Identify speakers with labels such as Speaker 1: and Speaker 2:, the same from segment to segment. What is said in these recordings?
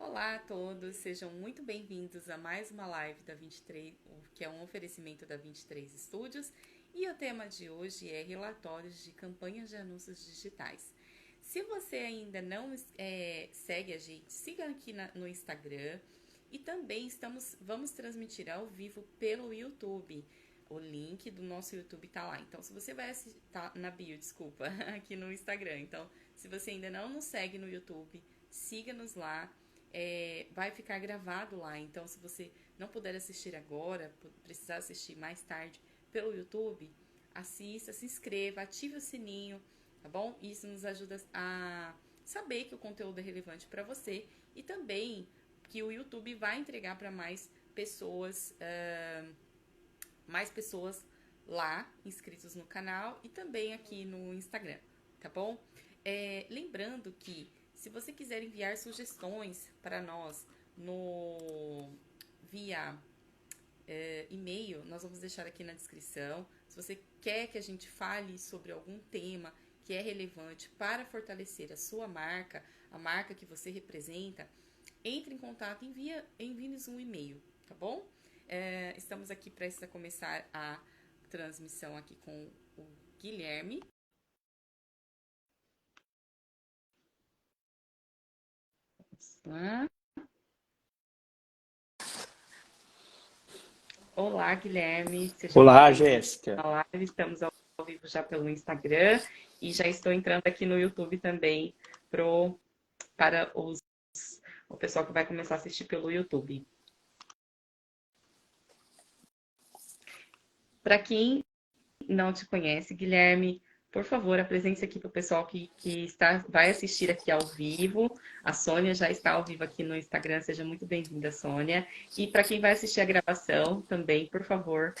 Speaker 1: Olá a todos, sejam muito bem-vindos a mais uma live da 23, que é um oferecimento da 23 Estúdios, e o tema de hoje é relatórios de campanhas de anúncios digitais. Se você ainda não segue a gente, siga aqui no Instagram e também vamos transmitir ao vivo pelo YouTube. O link do nosso YouTube tá lá. Então, se você vai assistir, tá na bio, desculpa, aqui no Instagram. Então, se você ainda não nos segue no YouTube, siga-nos lá. Vai ficar gravado lá. Então, se você não puder assistir agora, precisar assistir mais tarde pelo YouTube, assista, se inscreva, ative o sininho, tá bom? Isso nos ajuda a saber que o conteúdo é relevante para você e também que o YouTube vai entregar para mais pessoas lá inscritos no canal e também aqui no Instagram, tá bom? Lembrando que se você quiser enviar sugestões para nós no via e-mail, nós vamos deixar aqui na descrição. Se você quer que a gente fale sobre algum tema que é relevante para fortalecer a sua marca, a marca que você representa, entre em contato, envie-nos um e-mail, tá bom? Estamos aqui prestes a começar a transmissão aqui com o Guilherme. Olá, Guilherme. Seja muito
Speaker 2: Olá,
Speaker 1: bem-vindo
Speaker 2: Jéssica.
Speaker 1: à live. Estamos ao vivo já pelo Instagram e já estou entrando aqui no YouTube também para o pessoal que vai começar a assistir pelo YouTube. Para quem não te conhece, Guilherme, por favor, apresente-se aqui para o pessoal que vai assistir aqui ao vivo. A Sônia já está ao vivo aqui no Instagram, seja muito bem-vinda, Sônia. E para quem vai assistir a gravação também, por favor,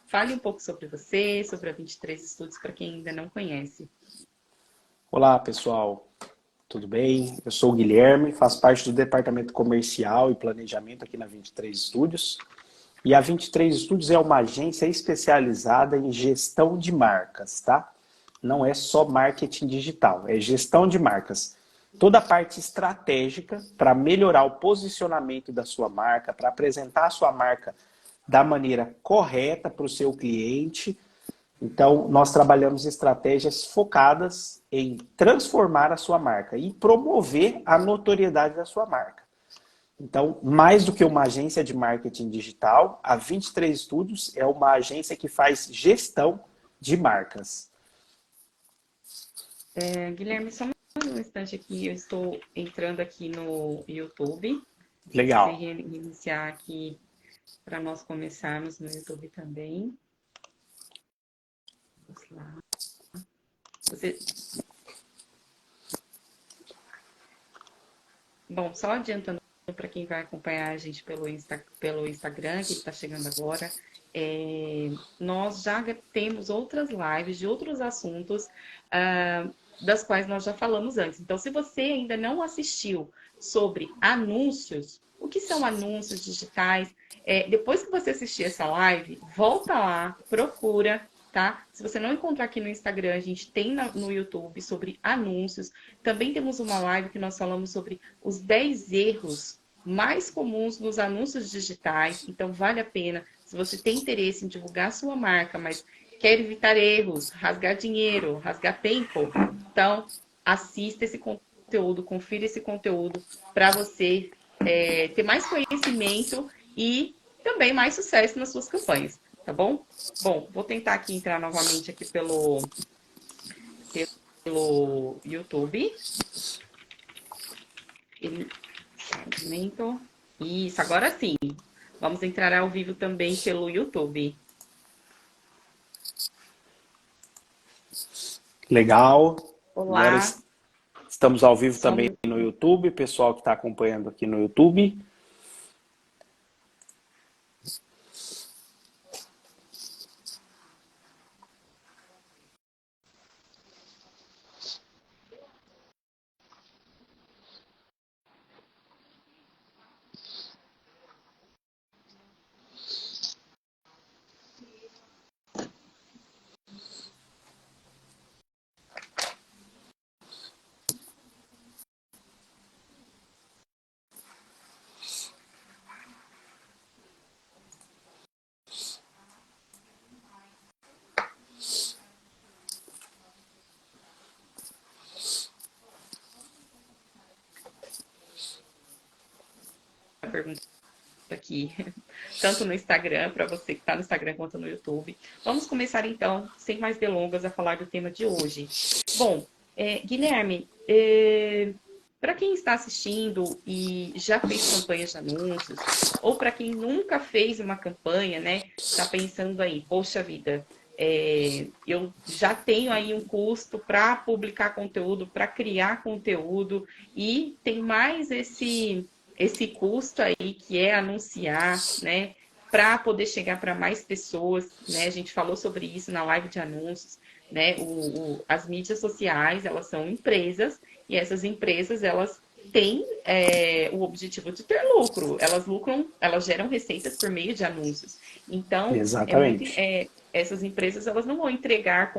Speaker 1: fale um pouco sobre você, sobre a 23 Estúdios, para quem ainda não conhece.
Speaker 2: Olá, pessoal. Tudo bem? Eu sou o Guilherme, faço parte do Departamento Comercial e Planejamento aqui na 23 Estúdios. E a 23 Estúdios é uma agência especializada em gestão de marcas, tá? Não é só marketing digital, é gestão de marcas. Toda a parte estratégica para melhorar o posicionamento da sua marca, para apresentar a sua marca da maneira correta para o seu cliente. Então, nós trabalhamos estratégias focadas em transformar a sua marca e promover a notoriedade da sua marca. Então, mais do que uma agência de marketing digital, a 23 Estúdios é uma agência que faz gestão de marcas.
Speaker 1: Guilherme, só um instante aqui, eu estou entrando aqui no YouTube. Você
Speaker 2: Legal.
Speaker 1: reiniciar aqui para nós começarmos no YouTube também. Vamos lá. Você... Bom, só adiantando para quem vai acompanhar a gente pelo Instagram, que está chegando agora, nós já temos outras lives de outros assuntos das quais nós já falamos antes. Então, se você ainda não assistiu sobre anúncios, o que são anúncios digitais? Depois que você assistir essa live, volta lá, procura, tá? Se você não encontrar aqui no Instagram, a gente tem no YouTube sobre anúncios. Também temos uma live que nós falamos sobre os 10 erros mais comuns nos anúncios digitais. Então, vale a pena. Se você tem interesse em divulgar sua marca, mas quer evitar erros, rasgar dinheiro, rasgar tempo, então assista esse conteúdo, confira esse conteúdo para você ter mais conhecimento e também mais sucesso nas suas campanhas, tá bom? Bom, vou tentar aqui entrar novamente aqui pelo YouTube. Segmento. Isso, agora sim. Vamos entrar ao vivo também pelo YouTube.
Speaker 2: Legal. Agora
Speaker 1: Olá,
Speaker 2: estamos ao vivo
Speaker 1: só
Speaker 2: também
Speaker 1: um
Speaker 2: no YouTube, pessoal que está acompanhando aqui no YouTube.
Speaker 1: pergunta aqui, tanto no Instagram, para você que está no Instagram quanto no YouTube. Vamos começar então, sem mais delongas, a falar do tema de hoje. Bom, Guilherme, para quem está assistindo e já fez campanhas de anúncios, ou para quem nunca fez uma campanha, né, está pensando aí, poxa vida, eu já tenho aí um custo para publicar conteúdo, para criar conteúdo, e tem mais esse custo aí que é anunciar, né, para poder chegar para mais pessoas, né? A gente falou sobre isso na live de anúncios, né? As mídias sociais, elas são empresas e essas empresas, elas têm o objetivo de ter lucro. Elas lucram, elas geram receitas por meio de anúncios. Então,
Speaker 2: Exatamente.
Speaker 1: essas empresas, elas não vão entregar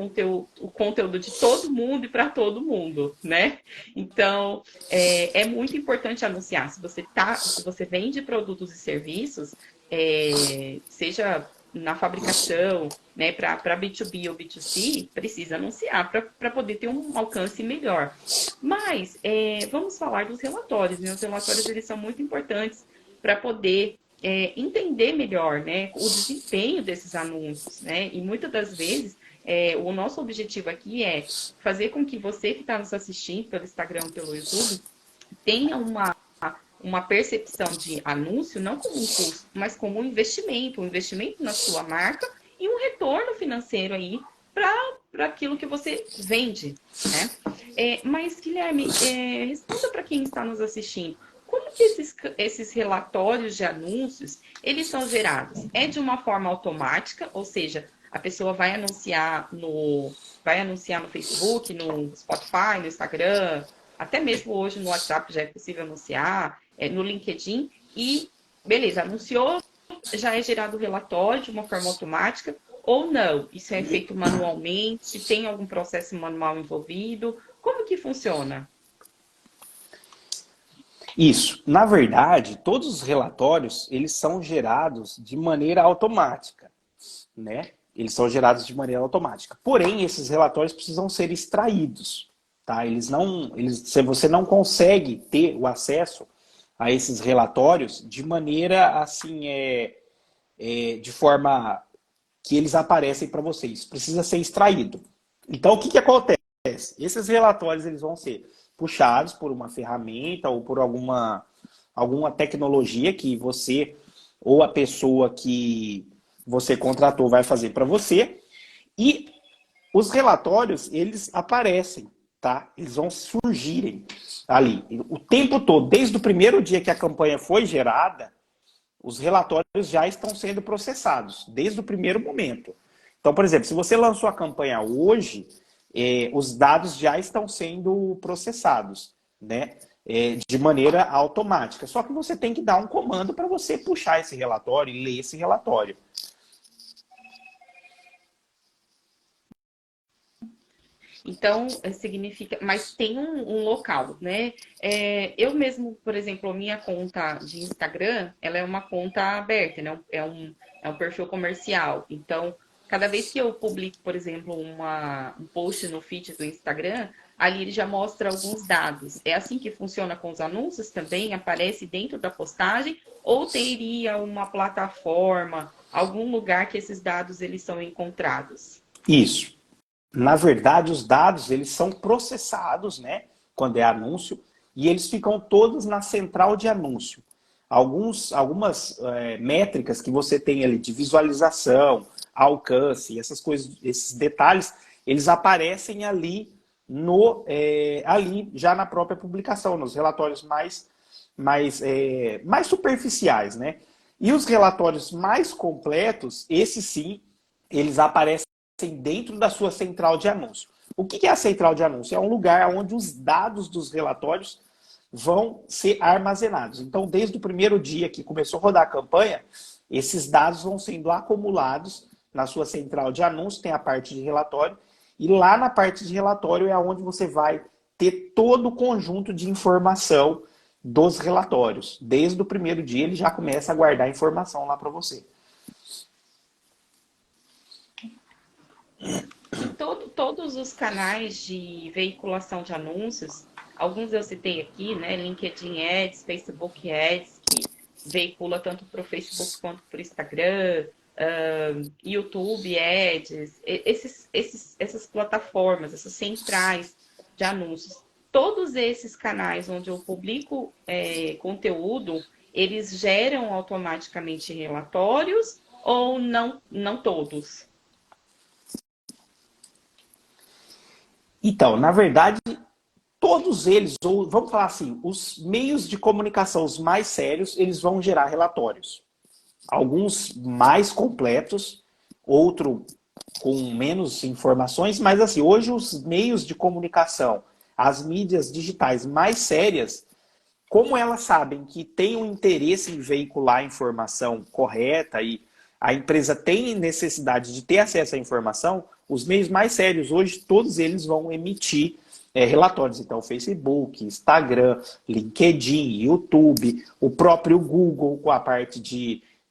Speaker 1: o conteúdo de todo mundo e para todo mundo, né? Então, é muito importante anunciar. Se você vende produtos e serviços, seja na fabricação, né, para B2B ou B2C, precisa anunciar para poder ter um alcance melhor. Mas vamos falar dos relatórios, né? Os relatórios, eles são muito importantes para poder entender melhor, né, o desempenho desses anúncios, né? E muitas das vezes o nosso objetivo aqui é fazer com que você que está nos assistindo pelo Instagram, pelo YouTube, tenha uma percepção de anúncio não como um custo, mas como um investimento na sua marca e um retorno financeiro aí para aquilo que você vende, né? Mas, Guilherme, responda para quem está nos assistindo. Como que esses relatórios de anúncios, eles são gerados? É de uma forma automática, ou seja, a pessoa vai anunciar no Facebook, no Spotify, no Instagram, até mesmo hoje no WhatsApp já é possível anunciar, no LinkedIn, e beleza, anunciou, já é gerado o relatório de uma forma automática, ou não? Isso é feito manualmente? Tem algum processo manual envolvido? Como que funciona?
Speaker 2: Isso. Na verdade, todos os relatórios, eles são gerados de maneira automática, né? Eles são gerados de maneira automática. Porém, esses relatórios precisam ser extraídos, tá? Se você não consegue ter o acesso a esses relatórios de maneira assim, de forma que eles aparecem para vocês. Precisa ser extraído. Então, o que, que acontece? Esses relatórios eles vão ser puxados por uma ferramenta ou por alguma tecnologia que você ou a pessoa que você contratou vai fazer para você. E os relatórios, eles aparecem, tá? Eles vão surgirem ali. O tempo todo, desde o primeiro dia que a campanha foi gerada, os relatórios já estão sendo processados, desde o primeiro momento. Então, por exemplo, se você lançou a campanha hoje, os dados já estão sendo processados, né? De maneira automática. Só que você tem que dar um comando para você puxar esse relatório e ler esse relatório.
Speaker 1: Então, significa, mas tem um local, né? Eu mesmo, por exemplo, a minha conta de Instagram, ela é uma conta aberta, né? É um perfil comercial. Então, cada vez que eu publico, por exemplo, um post no feed do Instagram, ali ele já mostra alguns dados. É assim que funciona com os anúncios também? Aparece dentro da postagem? Ou teria uma plataforma, algum lugar que esses dados eles são encontrados?
Speaker 2: Isso. Na verdade, os dados eles são processados, né, quando é anúncio, e eles ficam todos na central de anúncio. Algumas métricas que você tem ali de visualização, alcance, essas coisas, esses detalhes, eles aparecem ali ali já na própria publicação, nos relatórios mais superficiais, né? E os relatórios mais completos, esses sim, eles aparecem dentro da sua central de anúncio. O que é a central de anúncio? É um lugar onde os dados dos relatórios vão ser armazenados. Então, desde o primeiro dia que começou a rodar a campanha, esses dados vão sendo acumulados na sua central de anúncio, tem a parte de relatório, e lá na parte de relatório é onde você vai ter todo o conjunto de informação dos relatórios. Desde o primeiro dia ele já começa a guardar informação lá para você.
Speaker 1: E todos os canais de veiculação de anúncios, alguns eu citei aqui, né? LinkedIn Ads, Facebook Ads, que veicula tanto para o Facebook quanto para o Instagram, YouTube, Ads, essas plataformas, essas centrais de anúncios. Todos esses canais onde eu publico conteúdo, eles geram automaticamente relatórios ou não, não todos?
Speaker 2: Então, na verdade, todos eles, ou vamos falar assim, os meios de comunicação os mais sérios, eles vão gerar relatórios. Alguns mais completos, outro com menos informações, mas assim, hoje os meios de comunicação, as mídias digitais mais sérias, como elas sabem que tem um interesse em veicular a informação correta e a empresa tem necessidade de ter acesso à informação, os meios mais sérios hoje, todos eles vão emitir relatórios. Então, Facebook, Instagram, LinkedIn, YouTube, o próprio Google com a parte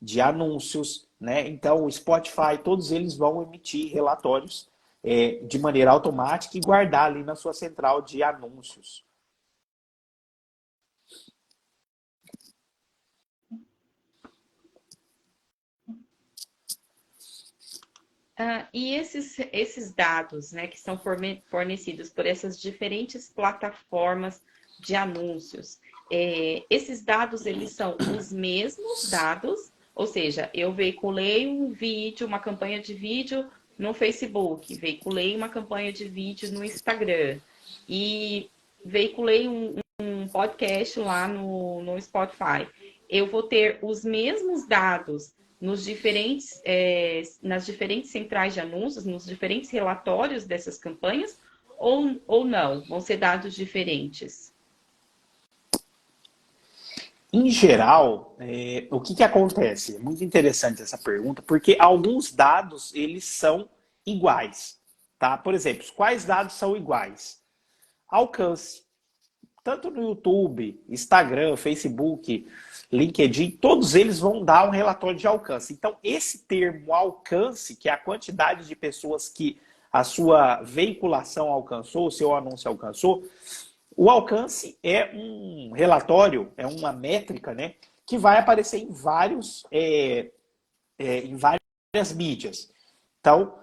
Speaker 2: de anúncios, né? Então, o Spotify, todos eles vão emitir relatórios de maneira automática e guardar ali na sua central de anúncios.
Speaker 1: E esses dados, né, que são fornecidos por essas diferentes plataformas de anúncios, esses dados, eles são os mesmos dados, ou seja, eu veiculei um vídeo, uma campanha de vídeo no Facebook, veiculei uma campanha de vídeo no Instagram e veiculei um podcast lá no Spotify. Eu vou ter os mesmos dados nas diferentes centrais de anúncios, nos diferentes relatórios dessas campanhas, ou não? Vão ser dados diferentes?
Speaker 2: Em geral, o que acontece? É muito interessante essa pergunta, porque alguns dados eles são iguais. Tá? Por exemplo, quais dados são iguais? Alcance. Tanto no YouTube, Instagram, Facebook, LinkedIn, todos eles vão dar um relatório de alcance. Então, esse termo alcance, que é a quantidade de pessoas que a sua veiculação alcançou, o seu anúncio alcançou, o alcance é um relatório, é uma métrica, né, que vai aparecer em várias mídias. Então,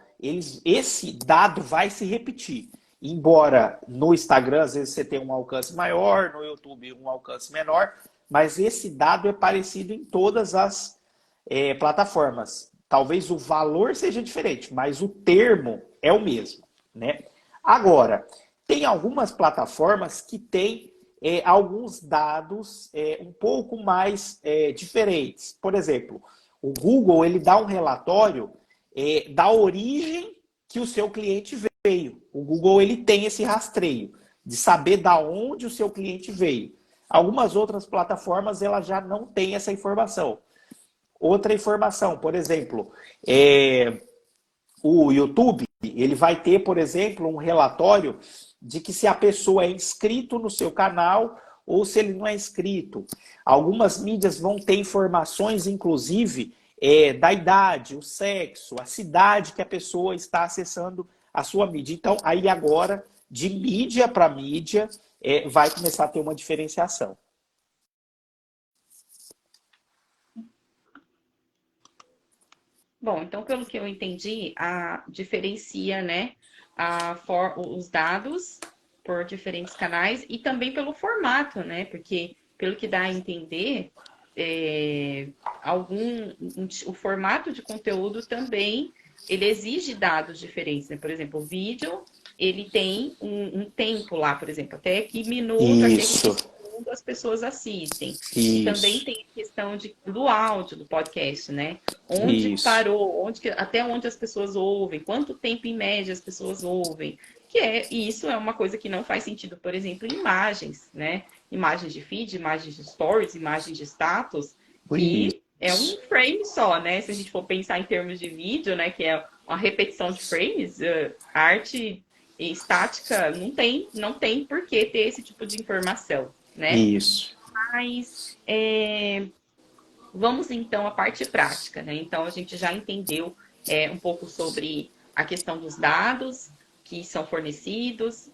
Speaker 2: esse dado vai se repetir. Embora no Instagram, às vezes, você tenha um alcance maior, no YouTube um alcance menor, mas esse dado é parecido em todas as plataformas. Talvez o valor seja diferente, mas o termo é o mesmo, né? Agora, tem algumas plataformas que têm alguns dados um pouco mais diferentes. Por exemplo, o Google ele dá um relatório da origem que o seu cliente veio. O Google ele tem esse rastreio de saber da onde o seu cliente veio. Algumas outras plataformas ela já não tem essa informação. Outra informação, por exemplo, o YouTube ele vai ter, por exemplo, um relatório de que se a pessoa é inscrito no seu canal ou se ele não é inscrito. Algumas mídias vão ter informações, inclusive, da idade, o sexo, a cidade que a pessoa está acessando a sua mídia. Então, aí agora, de mídia para mídia, vai começar a ter uma diferenciação.
Speaker 1: Bom, então, pelo que eu entendi, diferencia, né, os dados por diferentes canais e também pelo formato, né? Porque, pelo que dá a entender, o formato de conteúdo também ele exige dados diferentes, né? Por exemplo, o vídeo ele tem um tempo lá, por exemplo, até que minuto, até que
Speaker 2: Isso,
Speaker 1: segundo as pessoas assistem. E também
Speaker 2: isso,
Speaker 1: tem a questão do áudio do podcast, né? Onde
Speaker 2: isso.
Speaker 1: parou, até onde as pessoas ouvem, quanto tempo em média as pessoas ouvem. E isso é uma coisa que não faz sentido, por exemplo, em imagens, né? Imagens de feed, imagens de stories, imagens de status, que é um
Speaker 2: Isso.
Speaker 1: frame só, né? Se a gente for pensar em termos de vídeo, né? Que é uma repetição de frames, arte estática não tem por que ter esse tipo de informação, né?
Speaker 2: Isso.
Speaker 1: Mas vamos então à parte prática, né? Então a gente já entendeu um pouco sobre a questão dos dados que são fornecidos,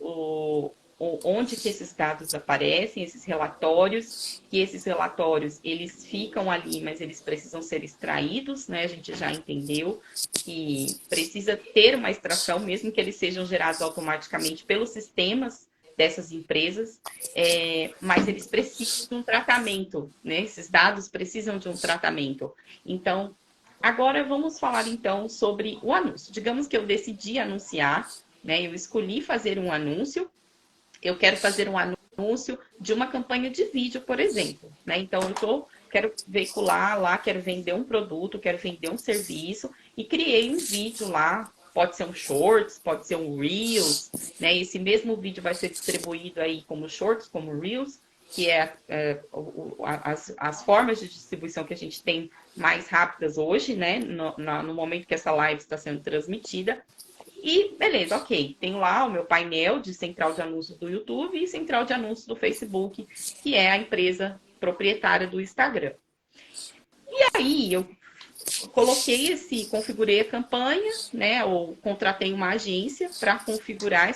Speaker 1: onde que esses dados aparecem, esses relatórios, que esses relatórios, eles ficam ali, mas eles precisam ser extraídos, né? A gente já entendeu que precisa ter uma extração, mesmo que eles sejam gerados automaticamente pelos sistemas dessas empresas, mas eles precisam de um tratamento, né? Esses dados precisam de um tratamento. Então, agora vamos falar então sobre o anúncio. Digamos que eu decidi anunciar, né? Eu escolhi fazer um anúncio, eu quero fazer um anúncio de uma campanha de vídeo, por exemplo, né? Então quero veicular lá, quero vender um produto, quero vender um serviço e criei um vídeo lá. Pode ser um Shorts, pode ser um Reels, né? Esse mesmo vídeo vai ser distribuído aí como Shorts, como Reels, que as formas de distribuição que a gente tem mais rápidas hoje, né? No momento que essa live está sendo transmitida. E beleza, ok. Tenho lá o meu painel de central de anúncios do YouTube e central de anúncios do Facebook, que é a empresa proprietária do Instagram. E aí eu configurei a campanha, né? Ou contratei uma agência para configurar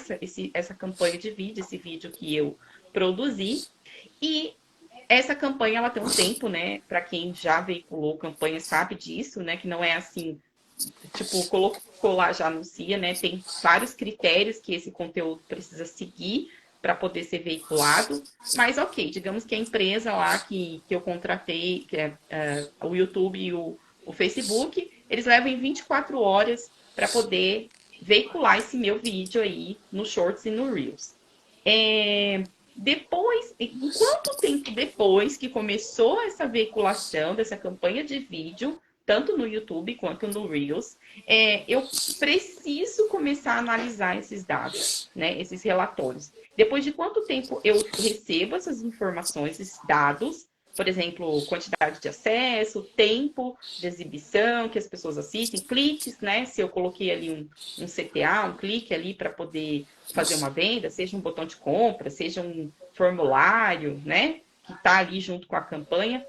Speaker 1: essa campanha de vídeo, esse vídeo que eu produzi. E essa campanha ela tem um tempo, né? Para quem já veiculou campanha sabe disso, né? Que não é assim, tipo, colocou lá, já anuncia, né? Tem vários critérios que esse conteúdo precisa seguir para poder ser veiculado. Mas ok, digamos que a empresa lá que eu contratei, que é o YouTube e o Facebook, eles levam 24 horas para poder veicular esse meu vídeo aí no Shorts e no Reels. Depois, em quanto tempo depois que começou essa veiculação dessa campanha de vídeo, tanto no YouTube quanto no Reels, eu preciso começar a analisar esses dados, né, esses relatórios. Depois de quanto tempo eu recebo essas informações, esses dados, por exemplo, quantidade de acesso, tempo de exibição que as pessoas assistem, cliques, né? Se eu coloquei ali um CTA, um clique ali para poder fazer uma venda, seja um botão de compra, seja um formulário, né? Que está ali junto com a campanha.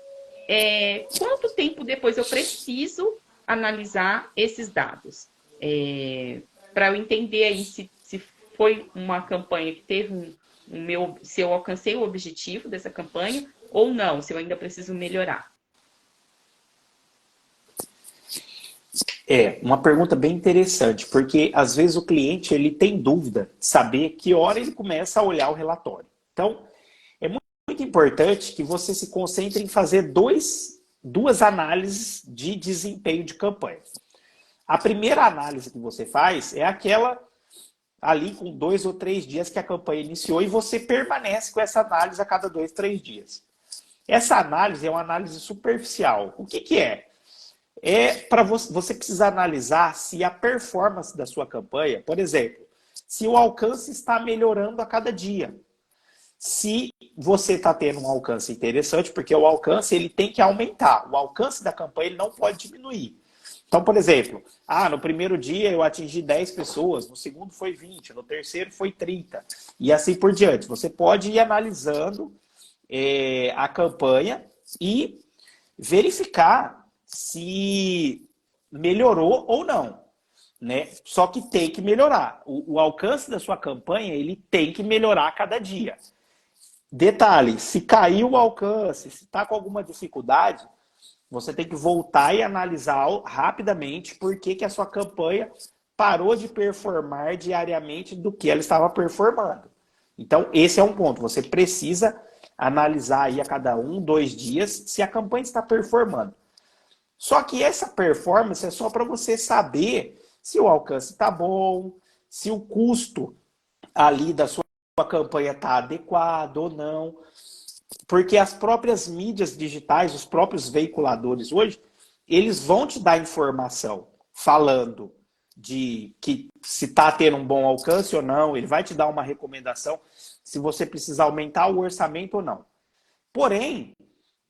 Speaker 1: Quanto tempo depois eu preciso analisar esses dados? Para eu entender aí se foi uma campanha que teve se eu alcancei o objetivo dessa campanha ou não, se eu ainda preciso melhorar.
Speaker 2: Uma pergunta bem interessante, porque às vezes o cliente ele tem dúvida de saber que hora ele começa a olhar o relatório. Então, é muito importante que você se concentre em fazer duas análises de desempenho de campanha. A primeira análise que você faz é aquela ali com 2 ou 3 dias que a campanha iniciou e você permanece com essa análise a cada 2, 3 dias. Essa análise é uma análise superficial. O que é? Para você precisar analisar se a performance da sua campanha, por exemplo, se o alcance está melhorando a cada dia. Se você está tendo um alcance interessante, porque o alcance ele tem que aumentar. O alcance da campanha ele não pode diminuir. Então, por exemplo, no primeiro dia eu atingi 10 pessoas, no segundo foi 20, no terceiro foi 30, e assim por diante. Você pode ir analisando a campanha e verificar se melhorou ou não, né? Só que tem que melhorar. O alcance da sua campanha ele tem que melhorar a cada dia. Detalhe, se caiu o alcance, se está com alguma dificuldade, você tem que voltar e analisar rapidamente por que a sua campanha parou de performar diariamente do que ela estava performando. Então, esse é um ponto. Você precisa analisar aí a cada 1, 2 dias se a campanha está performando. Só que essa performance é só para você saber se o alcance está bom, se o custo ali da sua campanha está adequado ou não. Porque as próprias mídias digitais, os próprios veiculadores hoje, eles vão te dar informação falando de que se está tendo um bom alcance ou não, ele vai te dar uma recomendação se você precisa aumentar o orçamento ou não. Porém,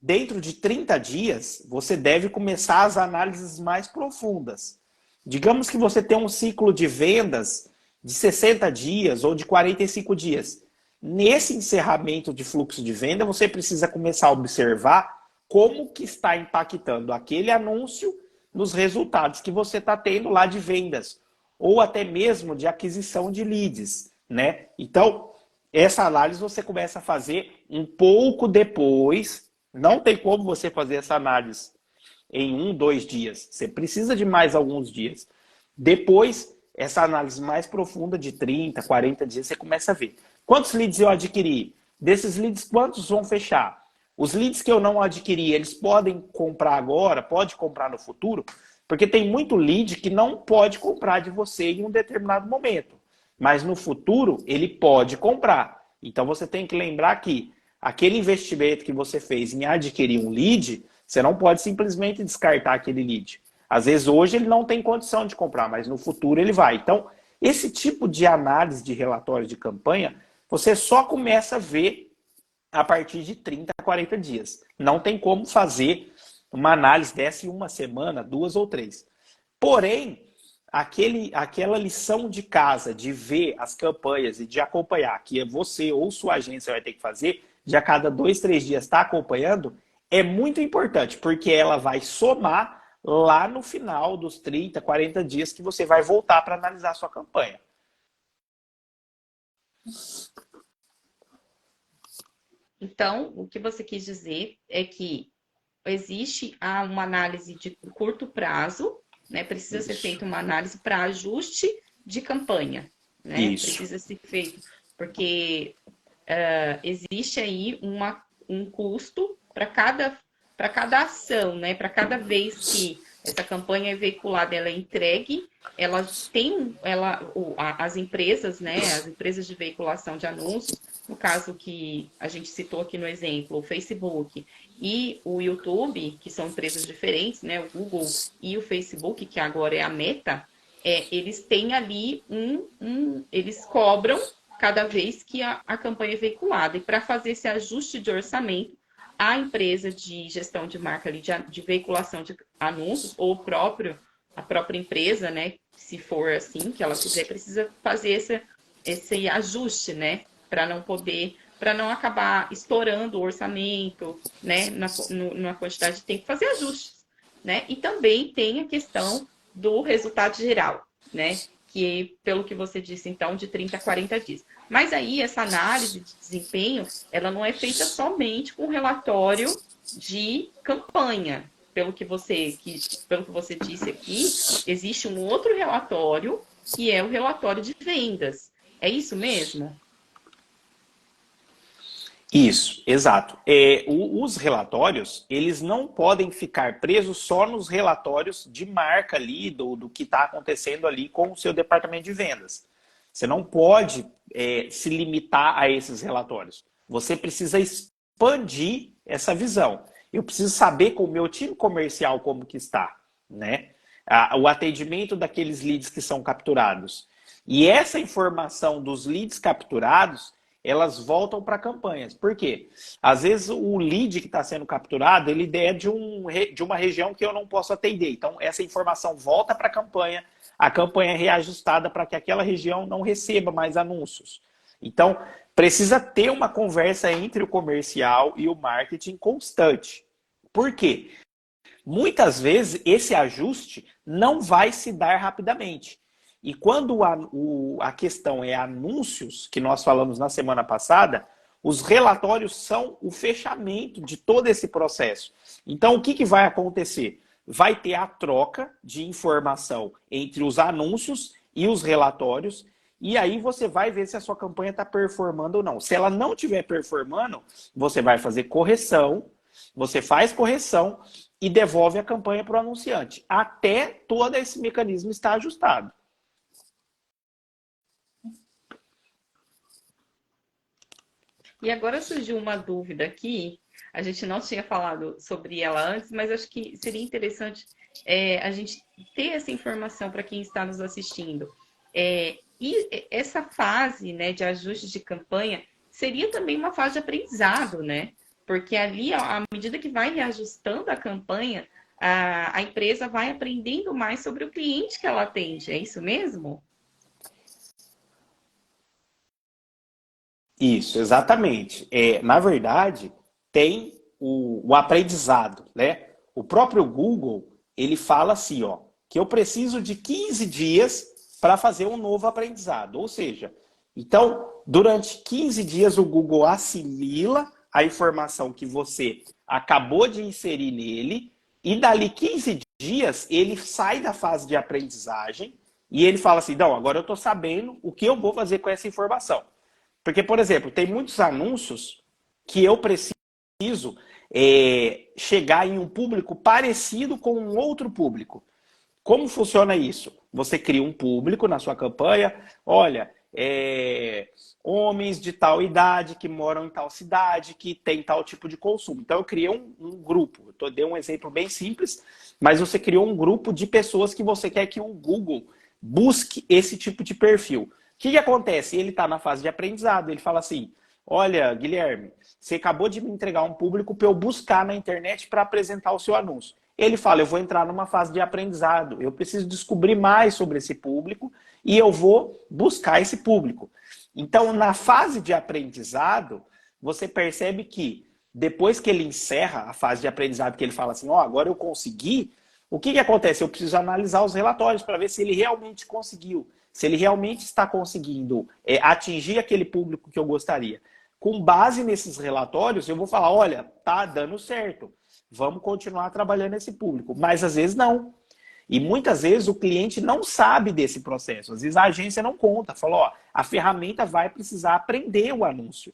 Speaker 2: dentro de 30 dias, você deve começar as análises mais profundas. Digamos que você tem um ciclo de vendas de 60 dias ou de 45 dias. Nesse encerramento de fluxo de venda, você precisa começar a observar como que está impactando aquele anúncio nos resultados que você está tendo lá de vendas, ou até mesmo de aquisição de leads, né? Então, essa análise você começa a fazer um pouco depois. Não tem como você fazer essa análise em 1, 2 dias. Você precisa de mais alguns dias. Depois, essa análise mais profunda de 30, 40 dias, você começa a ver. Quantos leads eu adquiri? Desses leads, quantos vão fechar? Os leads que eu não adquiri, eles podem comprar agora? Pode comprar no futuro? Porque tem muito lead que não pode comprar de você em um determinado momento. Mas no futuro, ele pode comprar. Então, você tem que lembrar que aquele investimento que você fez em adquirir um lead, você não pode simplesmente descartar aquele lead. Às vezes, hoje, ele não tem condição de comprar, mas no futuro ele vai. Então, esse tipo de análise de relatório de campanha, você só começa a ver a partir de 30 a 40 dias. Não tem como fazer uma análise dessa em uma semana, 2 ou 3. Porém, aquela lição de casa de ver as campanhas e de acompanhar, que você ou sua agência vai ter que fazer, de a cada 2, 3 dias estar acompanhando, é muito importante, porque ela vai somar lá no final dos 30, 40 dias que você vai voltar para analisar a sua campanha.
Speaker 1: Então, o que você quis dizer é que existe uma análise de curto prazo, né? Precisa ser feita uma análise para ajuste de campanha, né? Precisa ser feito, porque existe aí um custo para cada ação, né? Para cada vez que essa campanha é veiculada, ela é entregue, as empresas, né? As empresas de veiculação de anúncios, no caso que a gente citou aqui no exemplo, o Facebook e o YouTube, que são empresas diferentes, né? O Google e o Facebook, que agora é a Meta, eles têm ali eles cobram cada vez que a campanha é veiculada. E para fazer esse ajuste de orçamento, a empresa de gestão de marca ali, de veiculação de anúncios, ou a própria empresa, né? Se for assim que ela quiser, precisa fazer esse ajuste, né? Para não acabar estourando o orçamento, né? Na quantidade de tempo, fazer ajustes, né? E também tem a questão do resultado geral, né? Que, pelo que você disse, então, de 30 a 40 dias. Mas aí, essa análise de desempenho, ela não é feita somente com relatório de campanha. Pelo que você disse aqui, existe um outro relatório, que é o relatório de vendas. É isso mesmo?
Speaker 2: Isso, exato. Os relatórios, eles não podem ficar presos só nos relatórios de marca ali, do que está acontecendo ali com o seu departamento de vendas. Você não pode se limitar a esses relatórios. Você precisa expandir essa visão. Eu preciso saber com o meu time comercial como que está, né? O atendimento daqueles leads que são capturados. E essa informação dos leads capturados, elas voltam para campanhas. Por quê? Às vezes o lead que está sendo capturado, ele é de uma região que eu não posso atender. Então, essa informação volta para a campanha é reajustada para que aquela região não receba mais anúncios. Então, precisa ter uma conversa entre o comercial e o marketing constante. Por quê? Muitas vezes esse ajuste não vai se dar rapidamente. E quando a questão é anúncios, que nós falamos na semana passada, os relatórios são o fechamento de todo esse processo. Então, o que vai acontecer? Vai ter a troca de informação entre os anúncios e os relatórios, e aí você vai ver se a sua campanha está performando ou não. Se ela não estiver performando, você vai fazer correção, você faz correção e devolve a campanha para o anunciante, até todo esse mecanismo estar ajustado.
Speaker 1: E agora surgiu uma dúvida aqui, a gente não tinha falado sobre ela antes, mas acho que seria interessante a gente ter essa informação para quem está nos assistindo. E essa fase, né, de ajuste de campanha seria também uma fase de aprendizado, né? Porque ali, à medida que vai reajustando a campanha, a empresa vai aprendendo mais sobre o cliente que ela atende. É isso mesmo?
Speaker 2: Isso, exatamente. Na verdade, tem o aprendizado, né? O próprio Google, ele fala assim, ó, que eu preciso de 15 dias para fazer um novo aprendizado. Ou seja, Então, durante 15 dias, o Google assimila a informação que você acabou de inserir nele, e dali 15 dias, ele sai da fase de aprendizagem e ele fala assim, não, agora eu estou sabendo o que eu vou fazer com essa informação. Porque, por exemplo, tem muitos anúncios que eu preciso chegar em um público parecido com um outro público. Como funciona isso? Você cria um público na sua campanha, olha, homens de tal idade que moram em tal cidade, que tem tal tipo de consumo. Então eu criei um grupo. Eu dei um exemplo bem simples, mas você criou um grupo de pessoas que você quer que o Google busque esse tipo de perfil. O que acontece? Ele está na fase de aprendizado. Ele fala assim, olha, Guilherme, você acabou de me entregar um público para eu buscar na internet para apresentar o seu anúncio. Ele fala, eu vou entrar numa fase de aprendizado, eu preciso descobrir mais sobre esse público e eu vou buscar esse público. Então, na fase de aprendizado, você percebe que depois que ele encerra a fase de aprendizado, que ele fala assim, agora eu consegui, o que acontece? Eu preciso analisar os relatórios para ver se ele realmente conseguiu, se ele realmente está conseguindo atingir aquele público que eu gostaria. Com base nesses relatórios, eu vou falar, olha, tá dando certo. Vamos continuar trabalhando esse público. Mas às vezes não. E muitas vezes o cliente não sabe desse processo. Às vezes a agência não conta. Fala, a ferramenta vai precisar aprender o anúncio.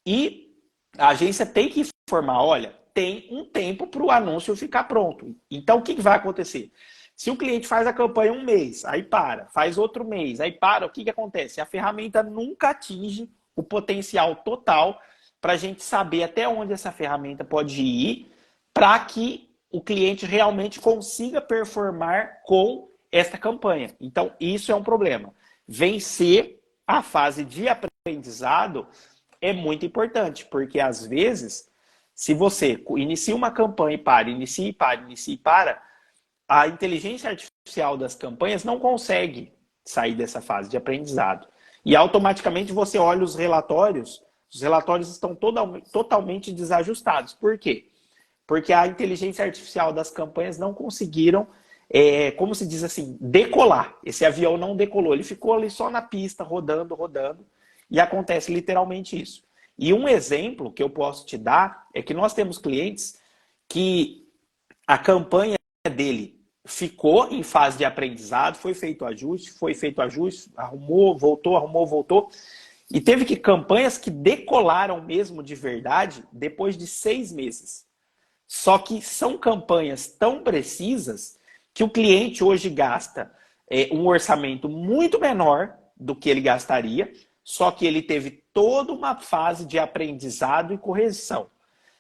Speaker 2: E a agência tem que informar, olha, tem um tempo para o anúncio ficar pronto. Então o que vai acontecer? Se o cliente faz a campanha um mês, aí para, faz outro mês, aí para, o que acontece? A ferramenta nunca atinge o potencial total para a gente saber até onde essa ferramenta pode ir para que o cliente realmente consiga performar com esta campanha. Então, isso é um problema. Vencer a fase de aprendizado é muito importante, porque às vezes, se você inicia uma campanha e para, inicia e para, inicia e para, a inteligência artificial das campanhas não consegue sair dessa fase de aprendizado. E automaticamente você olha os relatórios estão totalmente desajustados. Por quê? Porque a inteligência artificial das campanhas não conseguiram, como se diz assim, decolar. Esse avião não decolou, ele ficou ali só na pista, rodando, rodando, e acontece literalmente isso. E um exemplo que eu posso te dar é que nós temos clientes que a campanha dele ficou em fase de aprendizado, foi feito ajuste, arrumou, voltou. E teve campanhas que decolaram mesmo de verdade depois de 6 meses. Só que são campanhas tão precisas que o cliente hoje gasta um orçamento muito menor do que ele gastaria, só que ele teve toda uma fase de aprendizado e correção.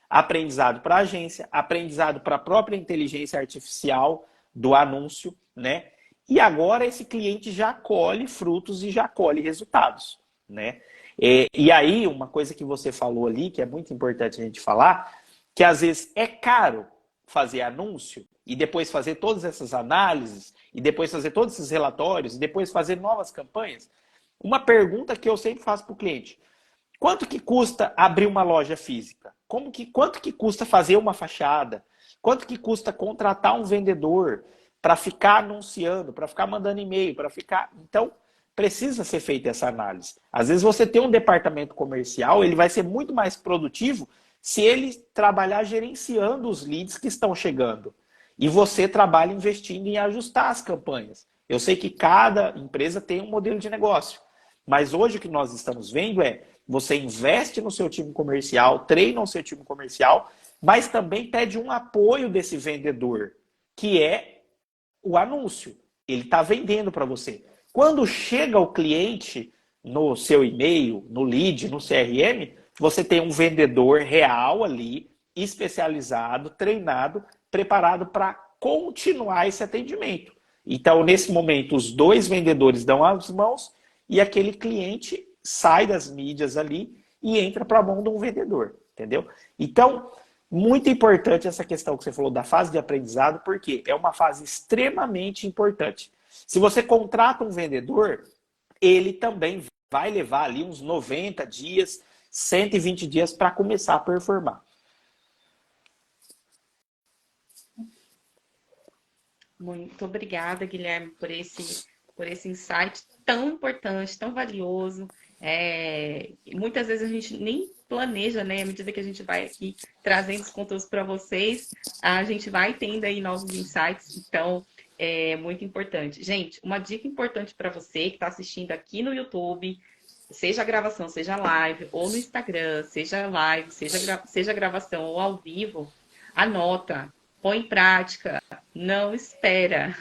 Speaker 2: Aprendizado para a agência, aprendizado para a própria inteligência artificial do anúncio, né? E agora esse cliente já colhe frutos e já colhe resultados, né? E aí, uma coisa que você falou ali, que é muito importante a gente falar, que às vezes é caro fazer anúncio e depois fazer todas essas análises e depois fazer todos esses relatórios e depois fazer novas campanhas. Uma pergunta que eu sempre faço para o cliente: quanto que custa abrir uma loja física? Quanto que custa fazer uma fachada? Quanto que custa contratar um vendedor para ficar anunciando, para ficar mandando e-mail, para ficar... Então, precisa ser feita essa análise. Às vezes você tem um departamento comercial, ele vai ser muito mais produtivo se ele trabalhar gerenciando os leads que estão chegando. E você trabalha investindo em ajustar as campanhas. Eu sei que cada empresa tem um modelo de negócio. Mas hoje o que nós estamos vendo é você investe no seu time comercial, treina o seu time comercial, mas também pede um apoio desse vendedor, que é o anúncio. Ele está vendendo para você. Quando chega o cliente no seu e-mail, no lead, no CRM, você tem um vendedor real ali, especializado, treinado, preparado para continuar esse atendimento. Então, nesse momento, os dois vendedores dão as mãos e aquele cliente sai das mídias ali e entra para a mão de um vendedor, entendeu? Então, muito importante essa questão que você falou da fase de aprendizado, porque é uma fase extremamente importante. Se você contrata um vendedor, ele também vai levar ali uns 90 dias, 120 dias para começar a performar.
Speaker 1: Muito obrigada, Guilherme, por esse insight tão importante, tão valioso. Muitas vezes a gente nem planeja, né? À medida que a gente vai aqui trazendo os conteúdos para vocês, a gente vai tendo aí novos insights. Então, é muito importante. Gente, uma dica importante para você que está assistindo aqui no YouTube, seja gravação, seja live, ou no Instagram, seja live, seja gravação ou ao vivo, anota, põe em prática, não espera.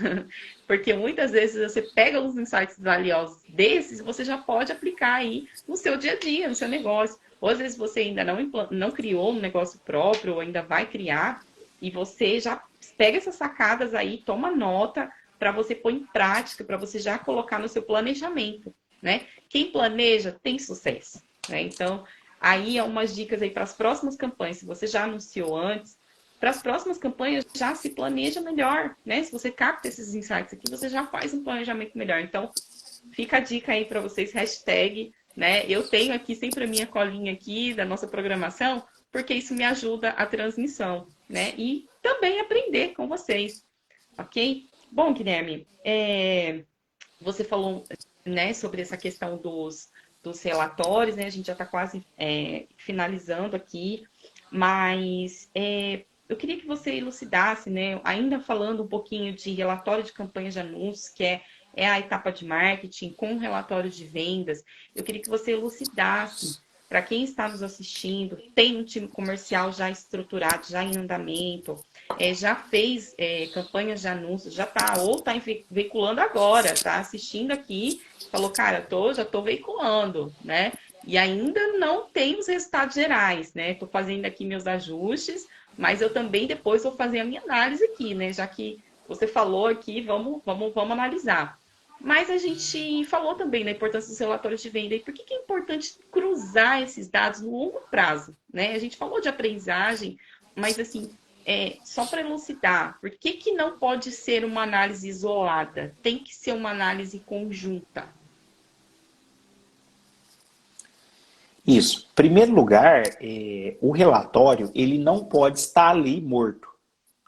Speaker 1: Porque muitas vezes você pega uns insights valiosos desses e você já pode aplicar aí no seu dia a dia, no seu negócio. Ou às vezes você ainda não criou um negócio próprio, ou ainda vai criar, e você já pega essas sacadas aí, toma nota para você pôr em prática, para você já colocar no seu planejamento, né? Quem planeja tem sucesso, né? Então, aí é umas dicas aí para as próximas campanhas. Se você já anunciou antes, para as próximas campanhas já se planeja melhor, né? Se você capta esses insights aqui, você já faz um planejamento melhor. Então, fica a dica aí para vocês, hashtag, né? Eu tenho aqui sempre a minha colinha aqui da nossa programação, porque isso me ajuda a transmissão, né? E também aprender com vocês, ok? Bom, Guilherme, você falou, né, sobre essa questão dos relatórios, né? A gente já está quase finalizando aqui, mas eu queria que você elucidasse, né? Ainda falando um pouquinho de relatório de campanha de anúncios, que é a etapa de marketing com relatório de vendas. Eu queria que você elucidasse para quem está nos assistindo, tem um time comercial já estruturado, já em andamento, já fez campanhas de anúncios, já está, ou está veiculando agora, está assistindo aqui, falou, cara, já estou veiculando, né? E ainda não tem os resultados gerais, né? Estou fazendo aqui meus ajustes, mas eu também depois vou fazer a minha análise aqui, né? Já que você falou aqui, vamos analisar. Mas a gente falou também da importância dos relatórios de venda. E por que é importante cruzar esses dados no longo prazo, né? A gente falou de aprendizagem, mas assim, só para elucidar, por que não pode ser uma análise isolada? Tem que ser uma análise conjunta.
Speaker 2: Isso. Em primeiro lugar, o relatório ele não pode estar ali morto.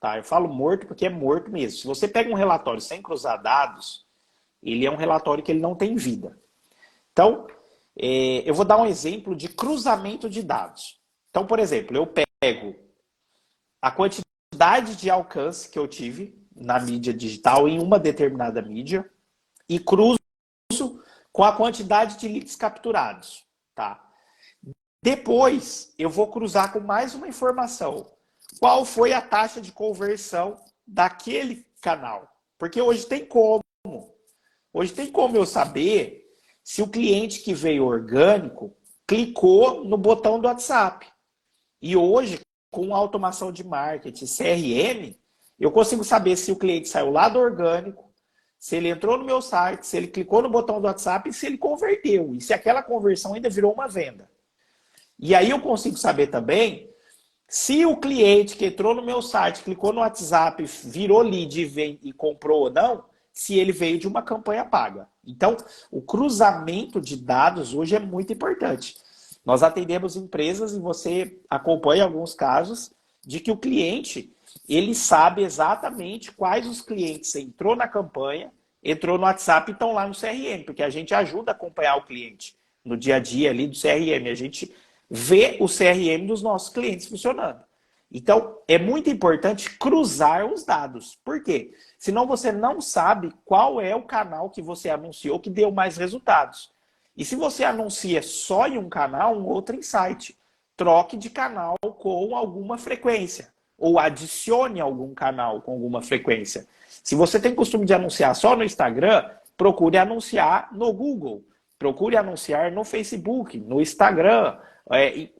Speaker 2: Tá? Eu falo morto porque é morto mesmo. Se você pega um relatório sem cruzar dados, ele é um relatório que ele não tem vida. Então, eu vou dar um exemplo de cruzamento de dados. Então, por exemplo, eu pego a quantidade de alcance que eu tive na mídia digital em uma determinada mídia e cruzo com a quantidade de leads capturados. Tá? Depois, eu vou cruzar com mais uma informação. Qual foi a taxa de conversão daquele canal? Porque hoje tem como. Hoje tem como eu saber se o cliente que veio orgânico clicou no botão do WhatsApp. E hoje, com automação de marketing, CRM, eu consigo saber se o cliente saiu lá do orgânico, se ele entrou no meu site, se ele clicou no botão do WhatsApp e se ele converteu. E se aquela conversão ainda virou uma venda. E aí eu consigo saber também se o cliente que entrou no meu site, clicou no WhatsApp, virou lead e comprou ou não, se ele veio de uma campanha paga. Então, o cruzamento de dados hoje é muito importante. Nós atendemos empresas e você acompanha alguns casos de que o cliente, ele sabe exatamente quais os clientes entrou na campanha, entrou no WhatsApp e estão lá no CRM, porque a gente ajuda a acompanhar o cliente no dia a dia ali do CRM. A gente vê o CRM dos nossos clientes funcionando. Então, é muito importante cruzar os dados. Por quê? Senão você não sabe qual é o canal que você anunciou que deu mais resultados. E se você anuncia só em um canal, um outro insight. Troque de canal com alguma frequência. Ou adicione algum canal com alguma frequência. Se você tem costume de anunciar só no Instagram, procure anunciar no Google. Procure anunciar no Facebook, no Instagram.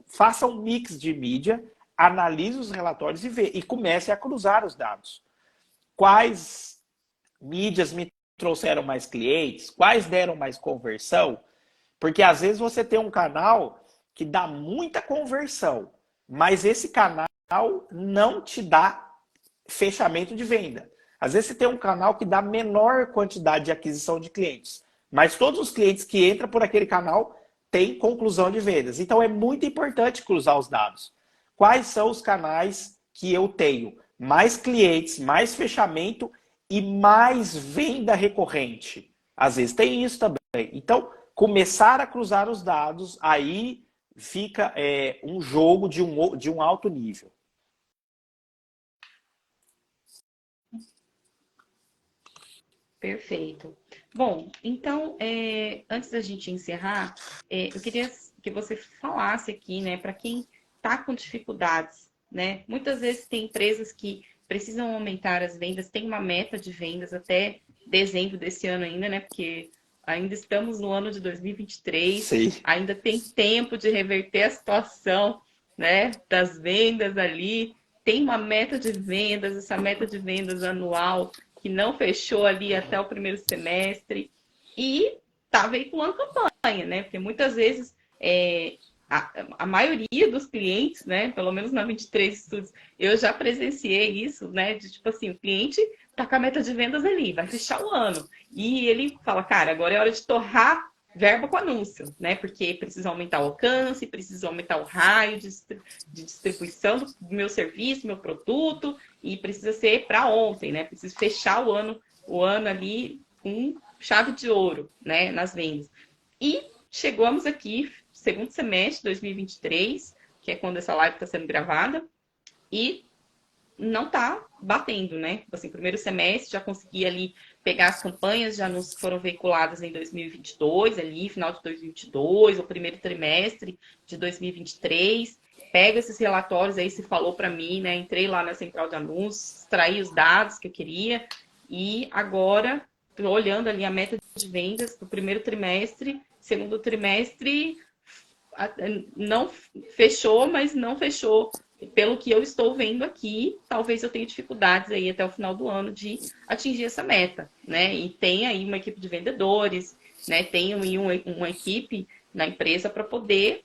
Speaker 2: Faça um mix de mídia, analise os relatórios e comece a cruzar os dados. Quais mídias me trouxeram mais clientes? Quais deram mais conversão? Porque às vezes você tem um canal que dá muita conversão, mas esse canal não te dá fechamento de venda. Às vezes você tem um canal que dá menor quantidade de aquisição de clientes, mas todos os clientes que entram por aquele canal têm conclusão de vendas. Então é muito importante cruzar os dados. Quais são os canais que eu tenho mais clientes, mais fechamento e mais venda recorrente? Às vezes tem isso também. Então, começar a cruzar os dados, aí fica um jogo de um alto nível.
Speaker 1: Perfeito. Bom, então, antes da gente encerrar, eu queria que você falasse aqui, né, para quem está com dificuldades, né? Muitas vezes tem empresas que precisam aumentar as vendas, tem uma meta de vendas até dezembro desse ano ainda, né? Porque ainda estamos no ano de 2023,
Speaker 2: Sei.
Speaker 1: ainda tem tempo de reverter a situação, né, das vendas ali. Tem uma meta de vendas, essa meta de vendas anual que não fechou ali até o primeiro semestre e está veiculando campanha, né? Porque muitas vezes a maioria dos clientes, né? Pelo menos na 23 Estudos, eu já presenciei isso, né? De tipo assim, o cliente tá com a meta de vendas ali, vai fechar o ano. E ele fala, cara, agora é hora de torrar verba com anúncio, né? Porque precisa aumentar o alcance, precisa aumentar o raio de distribuição do meu serviço, meu produto, e precisa ser para ontem, né? Precisa fechar o ano ali com chave de ouro, né? Nas vendas. E chegamos aqui, segundo semestre de 2023, que é quando essa live está sendo gravada, e não está batendo, né? Assim, primeiro semestre já consegui ali pegar as campanhas de anúncios que foram veiculadas em 2022, ali, final de 2022, o primeiro trimestre de 2023. Pega esses relatórios aí, se falou para mim, né? Entrei lá na central de anúncios, extraí os dados que eu queria e agora estou olhando ali a meta de vendas para o primeiro trimestre, segundo trimestre não fechou, mas não fechou pelo que eu estou vendo aqui, talvez eu tenha dificuldades aí até o final do ano de atingir essa meta, né? E tem aí uma equipe de vendedores, né? Tem aí uma equipe na empresa para poder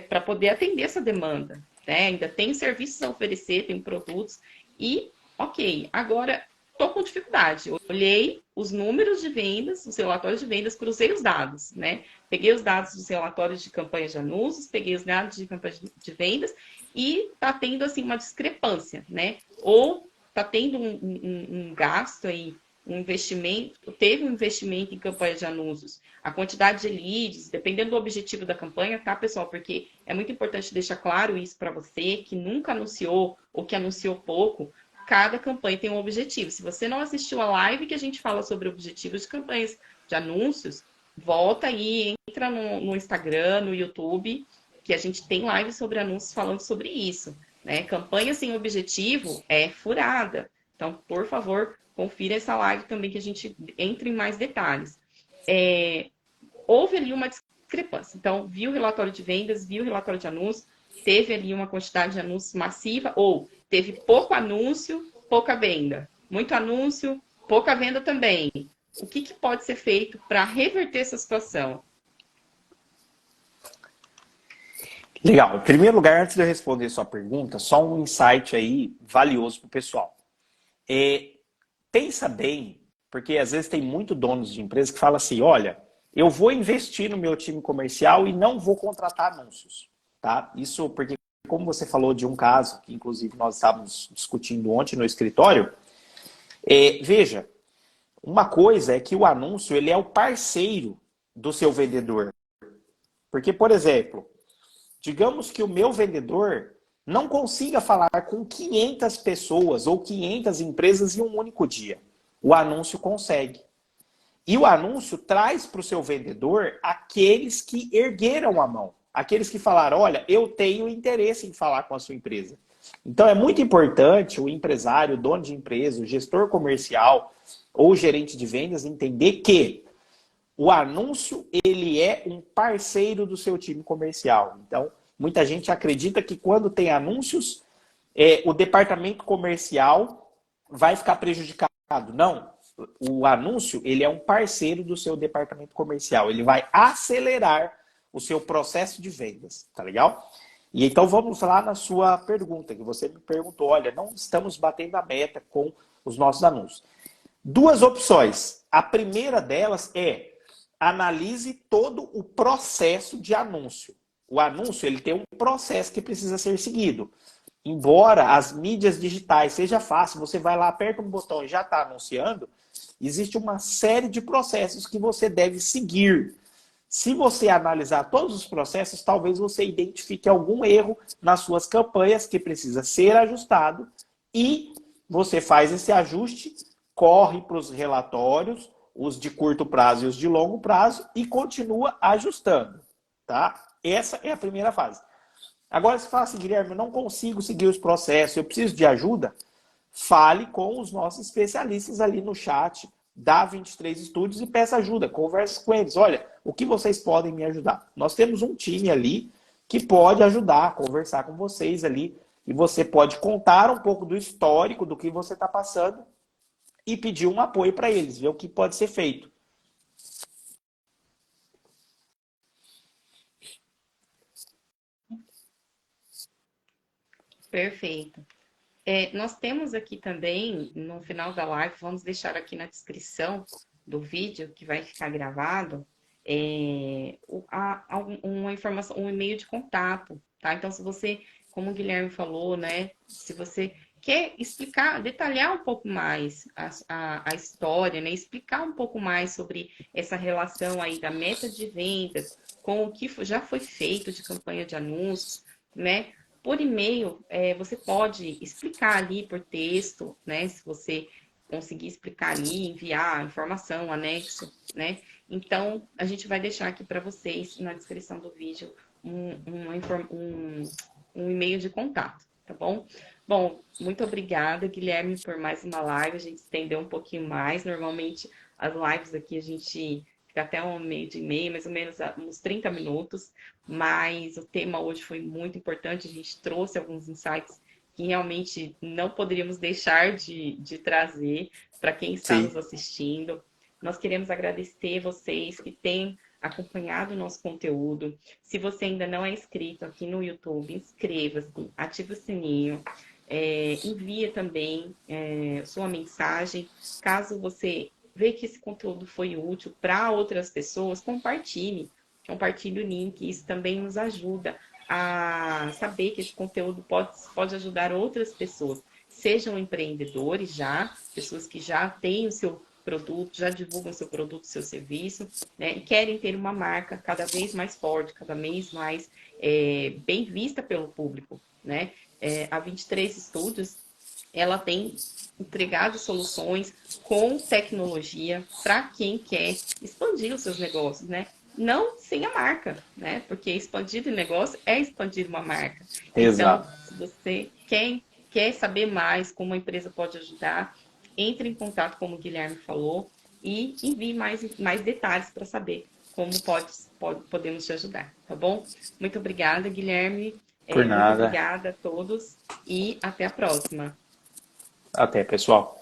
Speaker 1: para poder atender essa demanda, né? Ainda tem serviços a oferecer, tem produtos e ok, agora estou com dificuldade. Eu olhei os números de vendas, os relatórios de vendas, cruzei os dados, né? Peguei os dados dos relatórios de campanhas de anúncios, peguei os dados de campanhas de vendas e está tendo assim uma discrepância, né? Ou está tendo um gasto aí, um investimento, teve um investimento em campanha de anúncios, a quantidade de leads, dependendo do objetivo da campanha, tá, pessoal? Porque é muito importante deixar claro isso para você, que nunca anunciou ou que anunciou pouco, cada campanha tem um objetivo. Se você não assistiu a live que a gente fala sobre objetivos de campanhas de anúncios, volta aí, entra no Instagram, no YouTube, que a gente tem live sobre anúncios falando sobre isso, né? Campanha sem objetivo é furada. Então, por favor, confira essa live também que a gente entre em mais detalhes. Houve ali uma discrepância. Então, viu o relatório de vendas, viu o relatório de anúncios, teve ali uma quantidade de anúncios massiva ou teve pouco anúncio, pouca venda. Muito anúncio, pouca venda também. O que pode ser feito para reverter essa situação?
Speaker 2: Legal. Em primeiro lugar, antes de eu responder sua pergunta, só um insight aí valioso para o pessoal. Pensa bem, porque às vezes tem muito donos de empresa que falam assim, olha, eu vou investir no meu time comercial e não vou contratar anúncios. Tá? Isso porque, como você falou de um caso, que inclusive nós estávamos discutindo ontem no escritório, veja, uma coisa é que o anúncio ele é o parceiro do seu vendedor. Porque, por exemplo, digamos que o meu vendedor não consiga falar com 500 pessoas ou 500 empresas em um único dia. O anúncio consegue. E o anúncio traz para o seu vendedor aqueles que ergueram a mão. Aqueles que falaram, olha, eu tenho interesse em falar com a sua empresa. Então é muito importante o empresário, o dono de empresa, o gestor comercial ou o gerente de vendas entender que o anúncio ele é um parceiro do seu time comercial. Então, muita gente acredita que quando tem anúncios, o departamento comercial vai ficar prejudicado. Não. O anúncio ele é um parceiro do seu departamento comercial. Ele vai acelerar o seu processo de vendas. Tá legal? E então vamos lá na sua pergunta, que você me perguntou. Olha, não estamos batendo a meta com os nossos anúncios. Duas opções. A primeira delas é analise todo o processo de anúncio. O anúncio ele tem um processo que precisa ser seguido. Embora as mídias digitais seja fácil, você vai lá, aperta um botão e já está anunciando, existe uma série de processos que você deve seguir. Se você analisar todos os processos, talvez você identifique algum erro nas suas campanhas que precisa ser ajustado e você faz esse ajuste, corre para os relatórios, os de curto prazo e os de longo prazo e continua ajustando, tá? Essa é a primeira fase. Agora, se fala assim, Guilherme, eu não consigo seguir os processos, eu preciso de ajuda, fale com os nossos especialistas ali no chat da 23 Estúdios e peça ajuda, converse com eles. Olha, o que vocês podem me ajudar? Nós temos um time ali que pode ajudar, conversar com vocês ali, e você pode contar um pouco do histórico do que você está passando e pedir um apoio para eles, ver o que pode ser feito.
Speaker 1: Perfeito. Nós temos aqui também, no final da live, vamos deixar aqui na descrição do vídeo que vai ficar gravado, uma informação, um e-mail de contato, tá? Então, se você, como o Guilherme falou, né, se você quer explicar, detalhar um pouco mais a história, né, explicar um pouco mais sobre essa relação aí da meta de vendas com o que já foi feito de campanha de anúncios, né? Por e-mail, você pode explicar ali por texto, né? Se você conseguir explicar ali, enviar a informação, anexo, né? Então, a gente vai deixar aqui para vocês, na descrição do vídeo, um e-mail de contato, tá bom? Bom, muito obrigada, Guilherme, por mais uma live. A gente estendeu um pouquinho mais. Normalmente, as lives aqui a gente fica até um meio de meia, mais ou menos uns 30 minutos. Mas o tema hoje foi muito importante. A gente trouxe alguns insights que realmente não poderíamos deixar de trazer para quem está nos
Speaker 2: Sim.
Speaker 1: assistindo. Nós queremos agradecer vocês que têm acompanhado o nosso conteúdo. Se você ainda não é inscrito aqui no YouTube, inscreva-se, ative o sininho, envia também sua mensagem. Caso você vê que esse conteúdo foi útil para outras pessoas, compartilhe. Compartilhe o link, isso também nos ajuda a saber que esse conteúdo pode ajudar outras pessoas, sejam empreendedores já, pessoas que já têm o seu produto, já divulgam seu produto, seu serviço, né, e querem ter uma marca cada vez mais forte, cada vez mais bem vista pelo público, né? A 23 Estúdios, ela tem entregado soluções com tecnologia para quem quer expandir os seus negócios, né? Não sem a marca, né? Porque expandir o negócio é expandir uma marca. Então,
Speaker 2: Exato.
Speaker 1: se você quer saber mais como a empresa pode ajudar, entre em contato, como o Guilherme falou, e envie mais detalhes para saber como podemos te ajudar, tá bom? Muito obrigada, Guilherme.
Speaker 2: Por
Speaker 1: Muito
Speaker 2: nada.
Speaker 1: obrigada a todos e até a próxima.
Speaker 2: Até, pessoal.